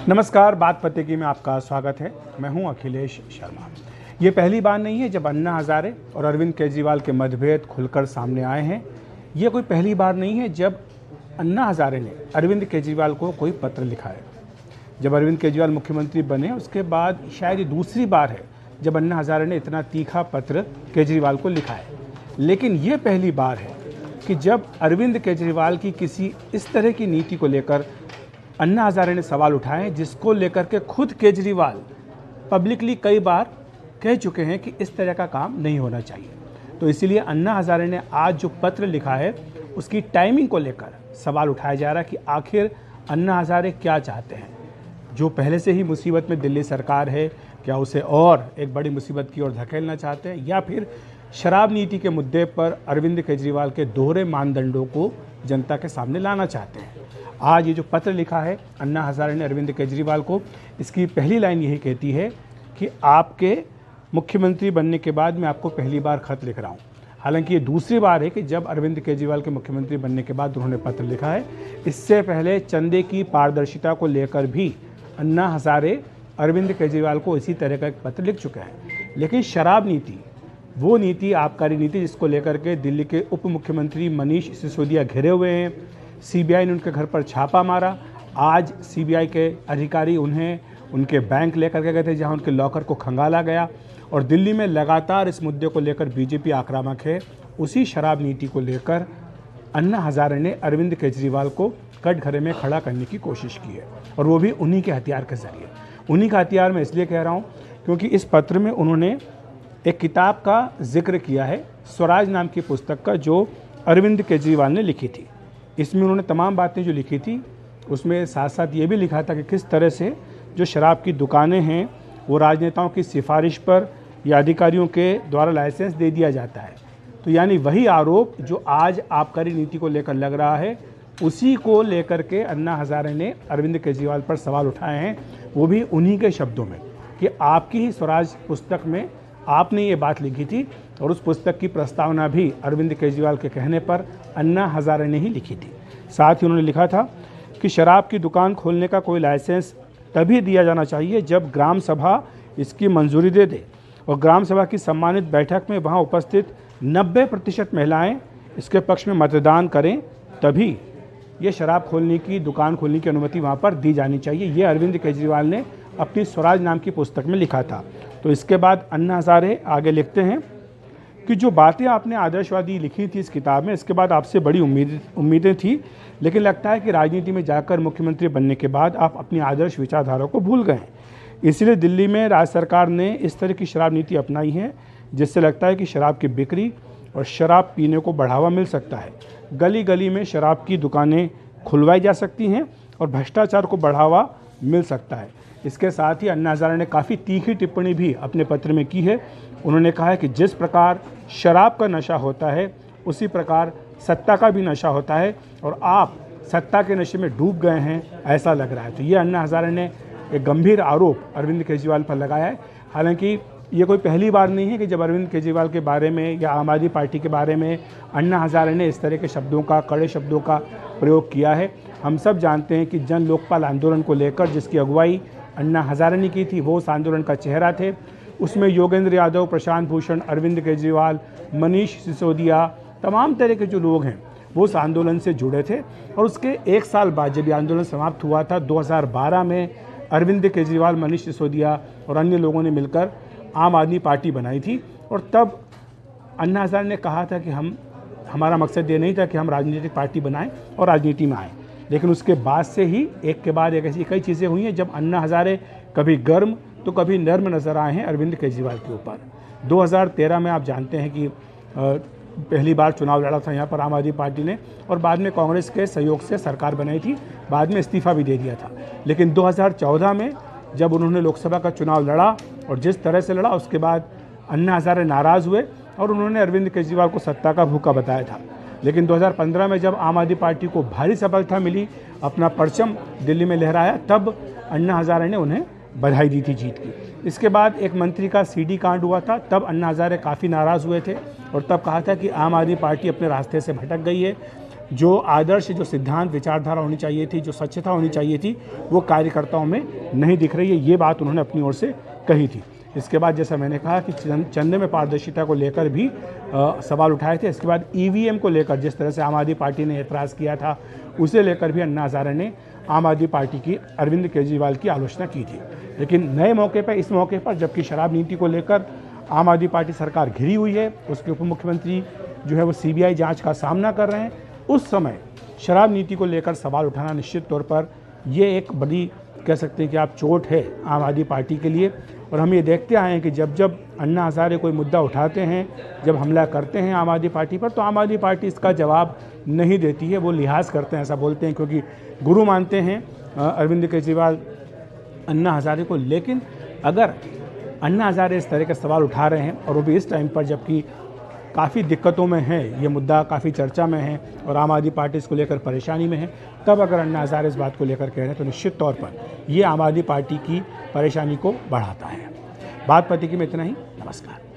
नमस्कार, बात पतेगी में आपका स्वागत है। मैं हूं अखिलेश शर्मा। ये पहली बार नहीं है जब अन्ना हजारे और अरविंद केजरीवाल के मतभेद खुलकर सामने आए हैं। ये कोई पहली बार नहीं है जब अन्ना हजारे ने अरविंद केजरीवाल को कोई पत्र लिखा है। जब अरविंद केजरीवाल मुख्यमंत्री बने उसके बाद शायद ये दूसरी बार है जब अन्ना हजारे ने इतना तीखा पत्र केजरीवाल को लिखा है। लेकिन ये पहली बार है कि जब अरविंद केजरीवाल की किसी इस तरह की नीति को लेकर अन्ना हजारे ने सवाल उठाए, जिसको लेकर के खुद केजरीवाल पब्लिकली कई बार कह चुके हैं कि इस तरह का काम नहीं होना चाहिए। तो इसीलिए अन्ना हजारे ने आज जो पत्र लिखा है उसकी टाइमिंग को लेकर सवाल उठाया जा रहा है कि आखिर अन्ना हजारे क्या चाहते हैं। जो पहले से ही मुसीबत में दिल्ली सरकार है, क्या उसे और एक बड़ी मुसीबत की ओर धकेलना चाहते हैं, या फिर शराब नीति के मुद्दे पर अरविंद केजरीवाल के दोहरे मानदंडों को जनता के सामने लाना चाहते हैं। आज ये जो पत्र लिखा है अन्ना हजारे ने अरविंद केजरीवाल को, इसकी पहली लाइन यही कहती है कि आपके मुख्यमंत्री बनने के बाद मैं आपको पहली बार खत लिख रहा हूँ। हालांकि ये दूसरी बार है कि जब अरविंद केजरीवाल के मुख्यमंत्री बनने के बाद उन्होंने पत्र लिखा है। इससे पहले चंदे की पारदर्शिता को लेकर भी अन्ना हजारे अरविंद केजरीवाल को इसी तरह का एक पत्र लिख चुके हैं। लेकिन शराब नीति, वो नीति आबकारी नीति जिसको लेकर के दिल्ली के उप मुख्यमंत्री मनीष सिसोदिया घिरे हुए हैं। सीबीआई ने उनके घर पर छापा मारा। आज सीबीआई के अधिकारी उन्हें उनके बैंक लेकर के गए थे जहां उनके लॉकर को खंगाला गया। और दिल्ली में लगातार इस मुद्दे को लेकर बीजेपी आक्रामक है। उसी शराब नीति को लेकर अन्ना हजारे ने अरविंद केजरीवाल को कटघरे में खड़ा करने की कोशिश की है, और वो भी उन्हीं के हथियार के जरिए। उन्हीं का हथियार मैं इसलिए कह रहा हूँ क्योंकि इस पत्र में उन्होंने एक किताब का जिक्र किया है, स्वराज नाम की पुस्तक का, जो अरविंद केजरीवाल ने लिखी थी। इसमें उन्होंने तमाम बातें जो लिखी थी उसमें साथ साथ ये भी लिखा था कि किस तरह से जो शराब की दुकानें हैं वो राजनेताओं की सिफारिश पर या अधिकारियों के द्वारा लाइसेंस दे दिया जाता है। तो यानी वही आरोप जो आज आबकारी नीति को लेकर लग रहा है, उसी को लेकर के अन्ना हजारे ने अरविंद केजरीवाल पर सवाल उठाए हैं, वो भी उन्हीं के शब्दों में कि आपकी ही स्वराज पुस्तक में आपने ये बात लिखी थी, और उस पुस्तक की प्रस्तावना भी अरविंद केजरीवाल के कहने पर अन्ना हजारे ने ही लिखी थी। साथ ही उन्होंने लिखा था कि शराब की दुकान खोलने का कोई लाइसेंस तभी दिया जाना चाहिए जब ग्राम सभा इसकी मंजूरी दे दे, और ग्राम सभा की सम्मानित बैठक में वहां उपस्थित 90% महिलाएं इसके पक्ष में मतदान करें, तभी ये शराब खोलने की दुकान खोलने की अनुमति वहाँ पर दी जानी चाहिए। ये अरविंद केजरीवाल ने अपनी स्वराज नाम की पुस्तक में लिखा था। तो इसके बाद अन्ना हजारे आगे लिखते हैं कि जो बातें आपने आदर्शवादी लिखी थी इस किताब में, इसके बाद आपसे बड़ी उम्मीदें थी, लेकिन लगता है कि राजनीति में जाकर मुख्यमंत्री बनने के बाद आप अपनी आदर्श विचारधारा को भूल गए। इसलिए दिल्ली में राज्य सरकार ने इस तरह की शराब नीति अपनाई है जिससे लगता है कि शराब की बिक्री और शराब पीने को बढ़ावा मिल सकता है। गली गली में शराब की दुकानें खुलवाई जा सकती हैं और भ्रष्टाचार को बढ़ावा मिल सकता है। इसके साथ ही अन्ना हजारे ने काफ़ी तीखी टिप्पणी भी अपने पत्र में की है। उन्होंने कहा है कि जिस प्रकार शराब का नशा होता है उसी प्रकार सत्ता का भी नशा होता है, और आप सत्ता के नशे में डूब गए हैं ऐसा लग रहा है। तो ये अन्ना हजारे ने एक गंभीर आरोप अरविंद केजरीवाल पर लगाया है। हालांकि ये कोई पहली बार नहीं है कि जब अरविंद केजरीवाल के बारे में या आम आदमी पार्टी के बारे में अन्ना हजारे ने इस तरह के शब्दों का, कड़े शब्दों का प्रयोग किया है। हम सब जानते हैं कि जन लोकपाल आंदोलन को लेकर जिसकी अगुवाई अन्ना हजारे ने की थी, वो उस आंदोलन का चेहरा थे। उसमें योगेंद्र यादव, प्रशांत भूषण, अरविंद केजरीवाल, मनीष सिसोदिया, तमाम तरह के जो लोग हैं वो उस आंदोलन से जुड़े थे। और उसके एक साल बाद जब ये आंदोलन समाप्त हुआ था 2012 में, अरविंद केजरीवाल, मनीष सिसोदिया और अन्य लोगों ने मिलकर आम आदमी पार्टी बनाई थी। और तब अन्ना हजारे ने कहा था कि हमारा मकसद ये नहीं था कि हम राजनीतिक पार्टी बनाएं और राजनीति में आएँ। लेकिन उसके बाद से ही एक के बाद एक ऐसी कई चीज़ें हुई हैं जब अन्ना हजारे कभी गर्म तो कभी नर्म नजर आए हैं अरविंद केजरीवाल के ऊपर। 2013 में आप जानते हैं कि पहली बार चुनाव लड़ा था यहाँ पर आम आदमी पार्टी ने, और बाद में कांग्रेस के सहयोग से सरकार बनाई थी, बाद में इस्तीफा भी दे दिया था। लेकिन 2014 में जब उन्होंने लोकसभा का चुनाव लड़ा और जिस तरह से लड़ा, उसके बाद अन्ना हजारे नाराज़ हुए और उन्होंने अरविंद केजरीवाल को सत्ता का भूखा बताया था। लेकिन 2015 में जब आम आदमी पार्टी को भारी सफलता मिली, अपना परचम दिल्ली में लहराया, तब अन्ना हजारे ने उन्हें बधाई दी थी जीत की। इसके बाद एक मंत्री का सीडी कांड हुआ था, तब अन्ना हजारे काफ़ी नाराज़ हुए थे और तब कहा था कि आम आदमी पार्टी अपने रास्ते से भटक गई है। जो आदर्श, जो सिद्धांत, विचारधारा होनी चाहिए थी, जो स्वच्छता होनी चाहिए थी, वो कार्यकर्ताओं में नहीं दिख रही है। ये बात उन्होंने अपनी ओर से कही थी। इसके बाद जैसा मैंने कहा कि चंदे में पारदर्शिता को लेकर भी सवाल उठाए थे। इसके बाद ईवीएम को लेकर जिस तरह से आम आदमी पार्टी ने एतराज़ किया था, उसे लेकर भी अन्ना हज़ारे ने आम आदमी पार्टी की, अरविंद केजरीवाल की आलोचना की थी। लेकिन नए मौके पर, इस मौके पर जबकि शराब नीति को लेकर आम आदमी पार्टी सरकार घिरी हुई है, उसके उप मुख्यमंत्री जो है वो सीबीआई जांच का सामना कर रहे हैं, उस समय शराब नीति को लेकर सवाल उठाना निश्चित तौर पर ये एक बड़ी, कह सकते हैं कि आप, चोट है आम आदमी पार्टी के लिए। और हम ये देखते आए हैं कि जब जब अन्ना हज़ारे कोई मुद्दा उठाते हैं, जब हमला करते हैं आम आदमी पार्टी पर, तो आम आदमी पार्टी इसका जवाब नहीं देती है। वो लिहाज करते हैं, ऐसा बोलते हैं, क्योंकि गुरु मानते हैं अरविंद केजरीवाल अन्ना हज़ारे को। लेकिन अगर अन्ना हज़ारे इस तरह के सवाल उठा रहे हैं और वो भी इस टाइम पर जबकि काफ़ी दिक्कतों में है, ये मुद्दा काफ़ी चर्चा में है और आम आदमी पार्टी इसको लेकर परेशानी में है, तब अगर अन्ना हज़ारे इस बात को लेकर कह रहे हैं तो निश्चित तौर पर ये आम आदमी पार्टी की परेशानी को बढ़ाता है। बात पति की में इतना ही। नमस्कार।